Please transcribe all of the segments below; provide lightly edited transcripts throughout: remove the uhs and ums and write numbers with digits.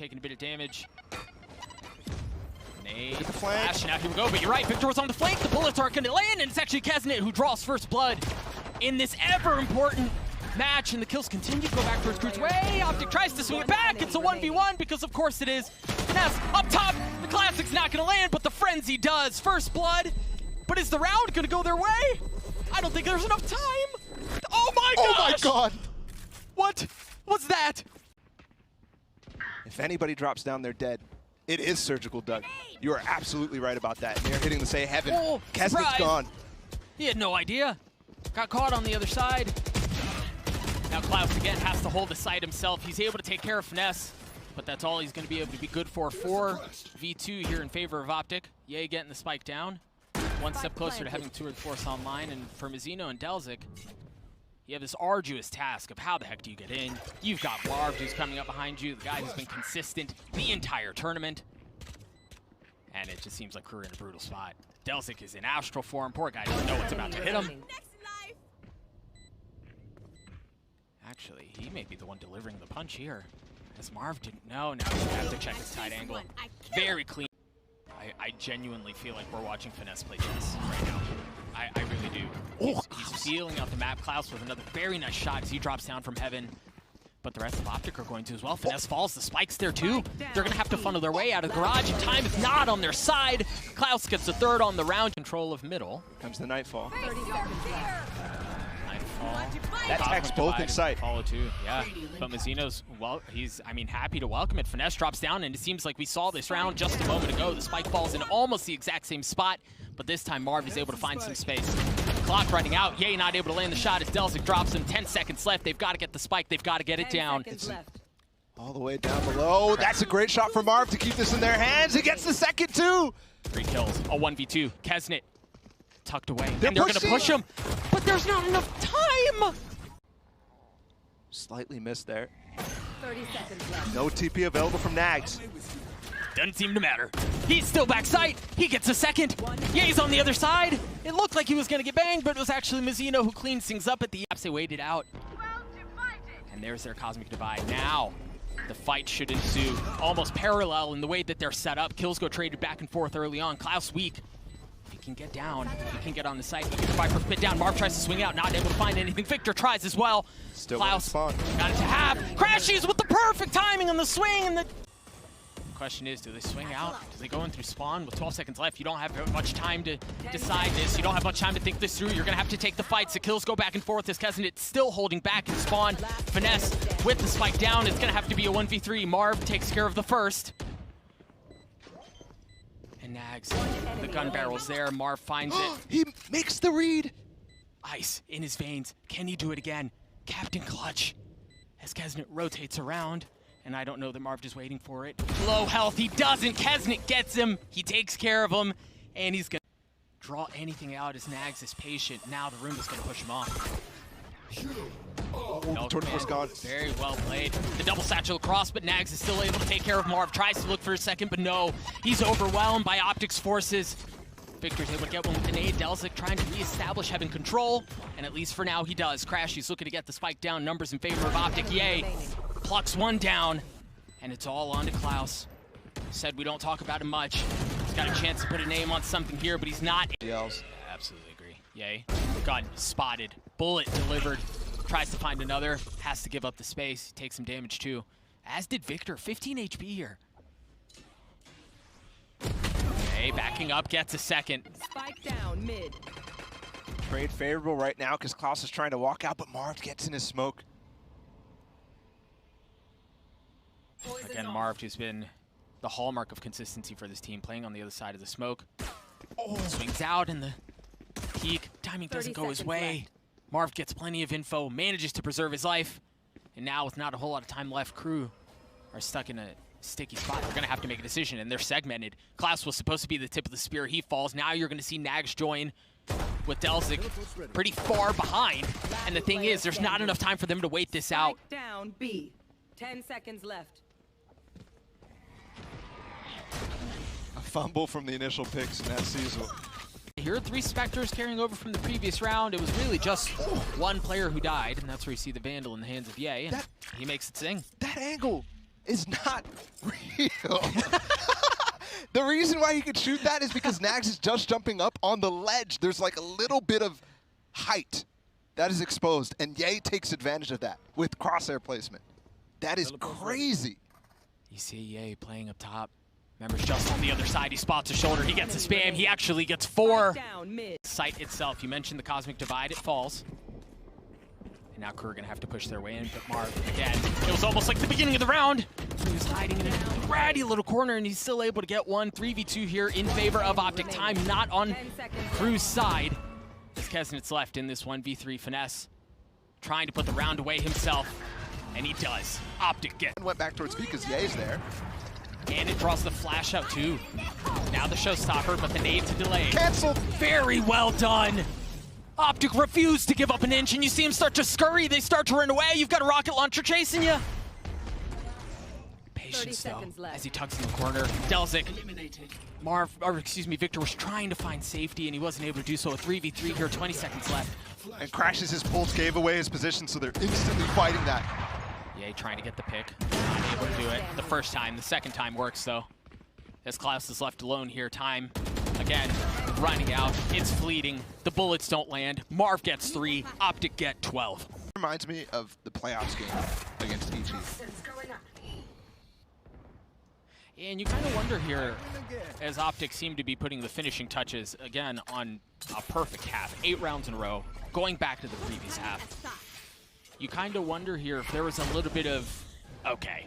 taking a bit of damage. Nade, flash, now here we go, but you're right, Victor was on the flank, the bullets aren't going to land, and it's actually KSET who draws first blood in this ever-important match, and the kills continue to go back towards Cruz's way. OpTic tries to swing it back, it's a 1v1, because of course it is. Finesse up top, the Classic's not going to land, but the Frenzy does. First blood, but is the round going to go their way? I don't think there's enough time. Oh my gosh! Oh my god! What was that? If anybody drops down, they're dead. It is Surgical Doug. You are absolutely right about that. They're hitting the say heaven. Oh, KSET's gone. He had no idea. Got caught on the other side. Now Klaus again has to hold the site himself. He's able to take care of Finesse, but that's all he's going to be able to be good for. 4v2 here in favor of OpTic. Yay getting the spike down. One step closer to having Tour de Force online, and for Mizzino and Delzik, you have this arduous task of how the heck do you get in. You've got Marv who's coming up behind you, the guy who's been consistent the entire tournament. And it just seems like we're in a brutal spot. Delzik is in astral form. Poor guy doesn't know what's about to hit him. Actually, he may be the one delivering the punch here. As Marv didn't know, now he's gonna have to check his tight angle. Very clean. I genuinely feel like we're watching Finesse play chess right now. I really do. He's feeling out the map. Klaus with another very nice shot as he drops down from heaven. But the rest of OpTic are going to as well. Finesse falls, the spike's there too. They're gonna have to funnel their way out of the garage, and time is not on their side. Klaus gets the third on the round. Control of middle. Comes the Nightfall. Nightfall. That tech's both in sight. Follow too, yeah. But Mizzino's, well, he's, happy to welcome it. Finesse drops down, and it seems like we saw this round just a moment ago. The spike falls in almost the exact same spot, but this time Marv is able to find some space. Clock running out. Yay not able to land the shot as Delzik drops him. 10 seconds left. They've got to get the spike. They've got to get it down. It's all the way down below. That's a great shot for Marv to keep this in their hands. He gets the second too. 3 kills. A 1v2. KSET tucked away. They're and they're going to push him, but there's not enough time. Slightly missed there. 30 seconds left. No TP available from Nags. Doesn't seem to matter. He's still backside. He gets a second. Ye's on the other side. It looked like he was going to get banged, but it was actually Mizzino who cleans things up at the apps. They waited out. And there's their Cosmic Divide. Now, the fight should ensue. Almost parallel in the way that they're set up. Kills go traded back and forth early on. Klaus weak. If he can get down, if he can get on the site, he can fight for spit down. Marv tries to swing out, not able to find anything. Victor tries as well. Still Klaus got it to half. Crashes with the perfect timing on the swing, and the question is, do they swing out? Do they go in through spawn? With 12 seconds left, you don't have much time to decide this. You don't have much time to think this through. You're going to have to take the fights. The kills go back and forth as KSET still holding back in spawn. Finesse with the spike down. It's going to have to be a 1v3. Marv takes care of the first. And Nags, the gun barrel's there. Marv finds it. He makes the read. Ice in his veins. Can he do it again? Captain Clutch as KSET rotates around. And I don't know that Marv is waiting for it. Low health, he doesn't. KSET gets him. He takes care of him. And he's going to draw anything out as Nags is patient. Now the Roomba's going to push him off. The Tour de Force gone. Very well played. The double satchel across, but Nags is still able to take care of Marv. Tries to look for a second, but no. He's overwhelmed by OpTic's forces. Victor's able to get one with the nade. Delzik trying to reestablish having control. And at least for now, he does. Crashy's looking to get the spike down. Numbers in favor of OpTic. Yay. Plucks one down, and it's all on to Klaus. Said we don't talk about him much. He's got a chance to put a name on something here, but he's not. Yells. Absolutely agree. Yay. Gun spotted. Bullet delivered. Tries to find another. Has to give up the space. Takes some damage too. As did Victor. 15 HP here. Okay, backing up. Gets a second. Spike down mid. Trade favorable right now because Klaus is trying to walk out, but Marv gets in his smoke. Again, Marv, who's been the hallmark of consistency for this team, playing on the other side of the smoke. Oh, swings out in the peak. Timing doesn't go his way. Left. Marv gets plenty of info, manages to preserve his life. And now with not a whole lot of time left, Crew are stuck in a sticky spot. They're going to have to make a decision, and they're segmented. Klaus was supposed to be the tip of the spear. He falls. Now you're going to see Nags join with Delzik pretty far behind. And the thing is, there's not enough time for them to wait this out. Down B. 10 seconds left. A fumble from the initial picks in that season. Here are 3 Spectres carrying over from the previous round. It was really just one player who died, and that's where you see the Vandal in the hands of Yay, and he makes it sing. That angle! is not real. The reason why he could shoot that is because Nags is just jumping up on the ledge. There's like a little bit of height that is exposed, and Ye takes advantage of that with crosshair placement. That is crazy. You see Ye playing up top. Remember, just on the other side, he spots a shoulder. He gets a spam. He actually gets 4. Site itself, you mentioned the Cosmic Divide. It falls. And now KRU are going to have to push their way in. But Marv, again, it was almost like the beginning of the round. He was hiding in a ratty little corner, and he's still able to get one. 3v2 here in favor of OpTic. Time not on KRU's side. As Kesnit's left in this 1v3 finesse. Trying to put the round away himself. And he does. OpTic gets. Went back towards B because Ye's there. And it draws the flash out too. Now the showstopper, but the nade to delay. Cancelled. Very well done. OpTic refused to give up an inch, and you see him start to scurry. They start to run away. You've got a rocket launcher chasing you. Patience though, as he tucks in the corner. Delzik. Victor was trying to find safety, and he wasn't able to do so. A 3v3 here, 20 seconds left. And crashes his pulse, gave away his position, so they're instantly fighting that. Yeah, trying to get the pick. Not able to do it the first time. The second time works, though. As Klaus is left alone here. Time, again, running out. It's fleeting. The bullets don't land. Marv gets 3. OpTic get 12. Reminds me of the playoffs game against EG. And you kind of wonder here, as OpTic seem to be putting the finishing touches, again, on a perfect half. 8 rounds in a row, going back to the previous half. You kind of wonder here if there was a little bit of, okay,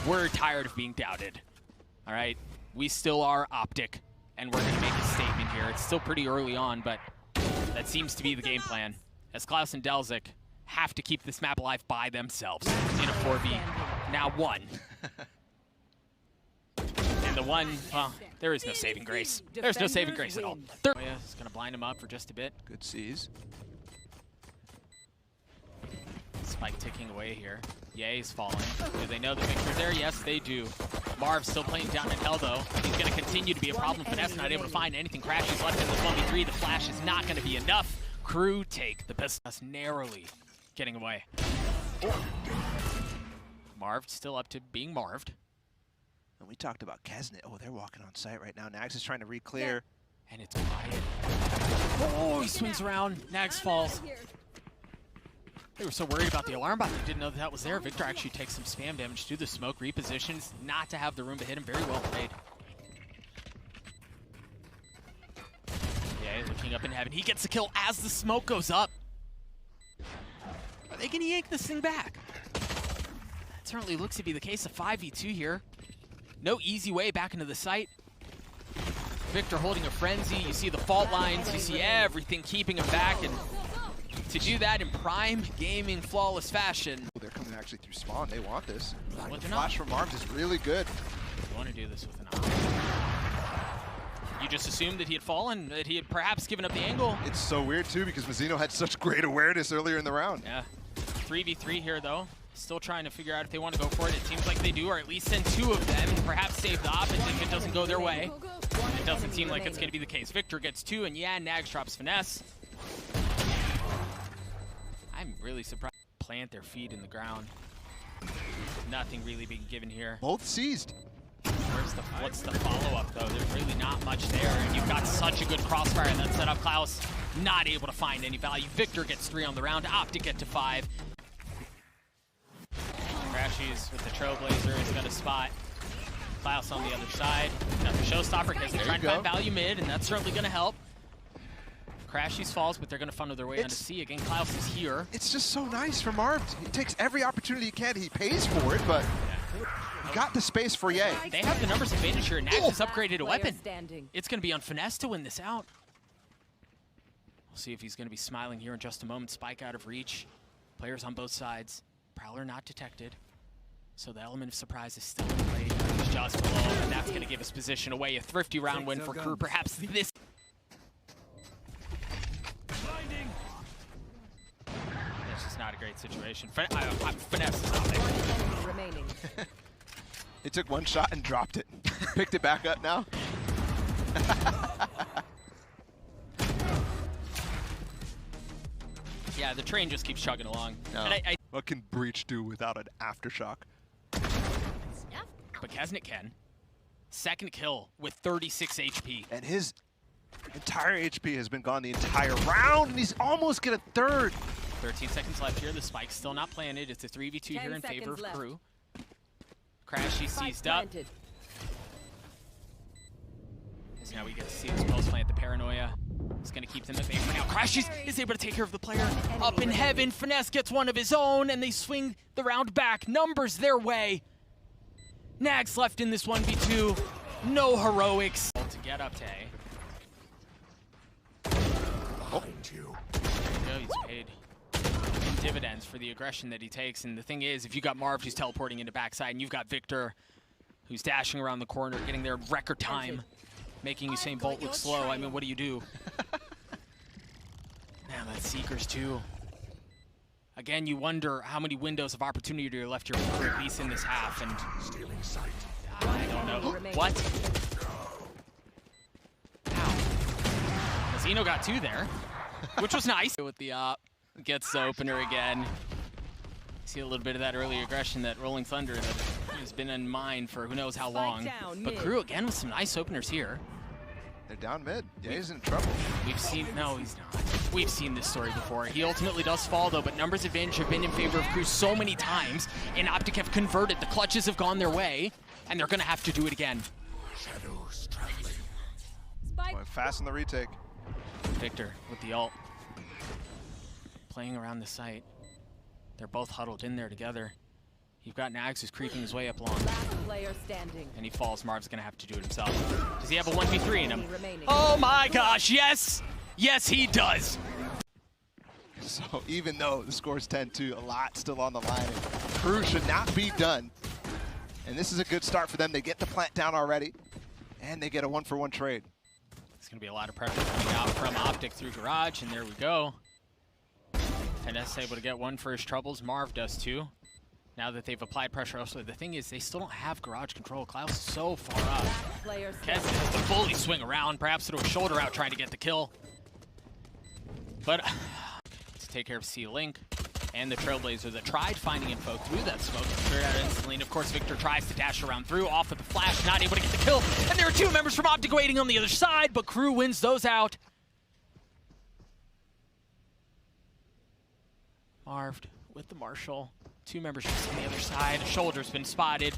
we're tired of being doubted. All right, we still are OpTic, and we're going to make a statement here. It's still pretty early on, but that seems to be the game plan. As Klaus and Delzik have to keep this map alive by themselves in a 4v. Now 1. And the 1, well, there is no saving grace. There's no saving grace at all. Oh yeah, it's going to blind him up for just a bit. Good C's. Spike ticking away here. Ye's falling. Do they know the Victor's there? Yes, they do. Marv's still playing down in hell, though. He's going to continue to be a problem. Finesse not able to find anything. Crashes left in the 1v3. The flash is not going to be enough. KRU take the business narrowly getting away. Marv still up to being Marved. And we talked about Kesnit. Oh, they're walking on site right now. Nags is trying to re-clear. And it's quiet. Oh, he swings around. Nags falls. They were so worried about the alarm bot, they didn't know that was there. Victor actually takes some spam damage through the smoke, repositions, not to have the room to hit him. Very well played. Yeah, looking up in heaven. He gets the kill as the smoke goes up. Are they going to yank this thing back? That certainly looks to be the case. A 5v2 here. No easy way back into the site. Victor holding a frenzy. You see the fault lines. You see everything keeping him back. And to do that in prime gaming flawless fashion. They're coming actually through spawn. They want this. With the flash from Arms is really good. You want to do this with an eye. You just assumed that he had fallen, that he had perhaps given up the angle. It's so weird too because Mazzino had such great awareness earlier in the round. Yeah. 3v3 here though. Still trying to figure out if they want to go for it. It seems like they do, or at least send 2 of them and perhaps save the opposite if it doesn't go their way. It doesn't seem like it's going to be the case. Victor gets 2, and yeah, Nags drops finesse. I'm really surprised. Plant their feet in the ground. Nothing really being given here. Both seized. What's the follow-up, though? There's really not much there, and you've got such a good crossfire in that setup. Klaus not able to find any value. Victor gets 3 on the round. OpTic get to 5. Crashies with the Trailblazer is going to spot Klaus on the other side. Got the showstopper because they're trying to find value mid, and that's certainly going to help. Crashies falls, but they're going to funnel their way onto C. Again, Klaus is here. It's just so nice from Marv. He takes every opportunity he can. He pays for it, but he got the space for Ye. They have the numbers advantage here. Nags has upgraded a weapon. It's going to be on finesse to win this out. We'll see if he's going to be smiling here in just a moment. Spike out of reach. Players on both sides. Prowler not detected. So the element of surprise is still in play. He's just below, and that's going to give his position away. A thrifty round win for KRU. Perhaps this. It's just not a great situation. Finesse is not there. Remaining. He took one shot and dropped it. Picked it back up now. Yeah, the train just keeps chugging along. No. And What can Breach do without an aftershock? but Kesnick can. Second kill with 36 HP. And his entire HP has been gone the entire round, and he's almost get a third. 13 seconds left here. The spike's still not planted. It's a 3v2 here in favor of KRU. Crash, he seized up. So now we get to see this post plant. The paranoia is going to keep them at bay for now. Crash is able to take care of the player up in heaven. Finesse gets one of his own, and they swing the round back. Numbers their way. Nags left in this 1v2. No heroics. To get up to A. He's paid in dividends for the aggression that he takes. And the thing is, if you got Marv who's teleporting into backside, and you've got Victor who's dashing around the corner, getting there in record time, making Usain Bolt look slow, I mean, what do you do? Man, that's Seekers too. Again, you wonder how many windows of opportunity are left here for at least in this half, and I don't know. What? Ow. Zeno got two there, which was nice. With the gets the opener again. See a little bit of that early aggression, that Rolling Thunder that has been in mind for who knows how long. But KRU again with some nice openers here. They're down mid. Yeah, he's in trouble. We've seen, no, he's not. We've seen this story before. He ultimately does fall though, but numbers advantage have been in favor of KRU so many times, and OpTic have converted. The clutches have gone their way, and they're gonna have to do it again. Shadows traveling. Going fast in the retake. Victor with the ult. Playing around the site. They're both huddled in there together. You've got Nags who's creeping his way up long. Last player standing. And he falls. Marv's gonna have to do it himself. Does he have a 1v3 in him? Oh my gosh, yes! Yes, he does! So even though the score's 10-2, a lot still on the line. KRU should not be done. And this is a good start for them. They get the plant down already, and they get a 1-for-1 trade. It's gonna be a lot of pressure coming out from OpTic through Garage, and there we go. Finesse able to get one for his troubles. Marv does too. Now that they've applied pressure elsewhere, the thing is they still don't have Garage control. Klaus is so far up. Kesnick has to fully swing around, perhaps throw a shoulder out trying to get the kill. But let's take care of C-Link and the Trailblazer that tried finding info through that smoke. Cleared out instantly, and of course Victor tries to dash around through, off with the flash, not able to get the kill. And there are two members from OpTic waiting on the other side, but KRU wins those out. Marved with the Marshall. Two members just on the other side. Shoulder's been spotted.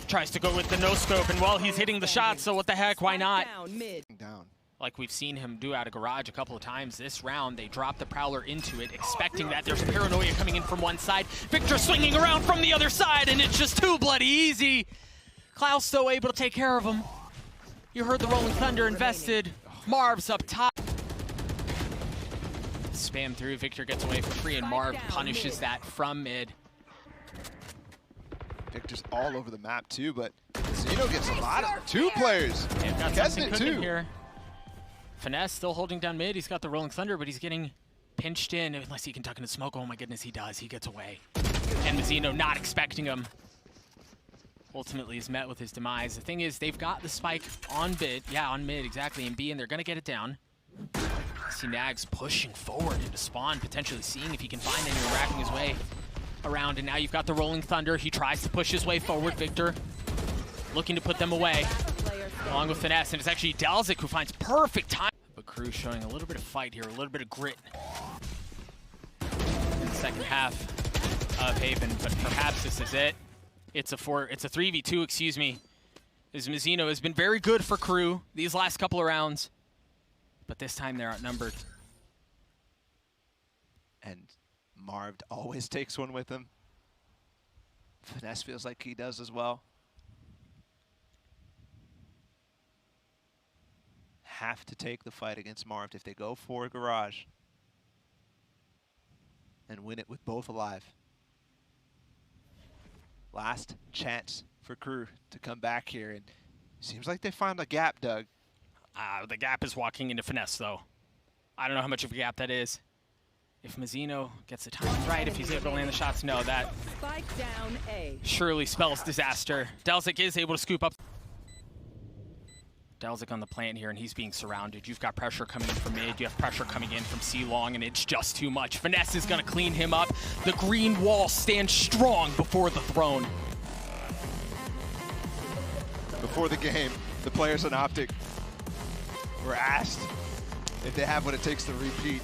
Tries to go with the no-scope, and while he's hitting the shot, so what the heck, why not? Down. Like we've seen him do out of Garage a couple of times this round, they drop the Prowler into it, expecting that there's paranoia coming in from one side. Victor swinging around from the other side, and it's just too bloody easy. Klaus though able to take care of him. You heard the Rolling Thunder invested. Marv's up top. Spam through, Victor gets away for free, and Marv punishes that from mid. Victor's all over the map too, but Zeno gets a lot of two players. They've got something cooking here. Finesse still holding down mid. He's got the Rolling Thunder, but he's getting pinched in. Unless he can tuck in the smoke. Oh my goodness, he does. He gets away. And Mazzino not expecting him. Ultimately is met with his demise. The thing is, they've got the spike on mid. Yeah, on mid, exactly, and B, and they're going to get it down. See Nags pushing forward into spawn, potentially seeing if he can find anyone, racking his way around, and now you've got the Rolling Thunder. He tries to push his way forward. Victor looking to put them away, along with Finesse, and it's actually Dalzik who finds perfect time. But KRU showing a little bit of fight here, a little bit of grit in the second half of Haven, but perhaps this is it. It's a 3v2, excuse me. As Mazzino has been very good for KRU these last couple of rounds. But this time they're outnumbered. And Marv always takes one with him. Finesse feels like he does as well. Have to take the fight against Marv if they go for Garage. And win it with both alive. Last chance for KRU to come back here. And seems like they find a gap, Doug. The gap is walking into Finesse, though. I don't know how much of a gap that is. If Mazzino gets the timing right, if he's able to land the shots, no, that Spike down A. surely spells disaster. Dalzik is able to scoop up. Dalzik on the plant here, and he's being surrounded. You've got pressure coming in from mid, you have pressure coming in from C-Long, and it's just too much. Finesse is going to clean him up. The green wall stands strong before the throne. before the game, the players on OpTic were asked if they have what it takes to repeat.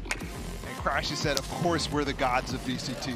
And Crashy said, of course we're the gods of VCT.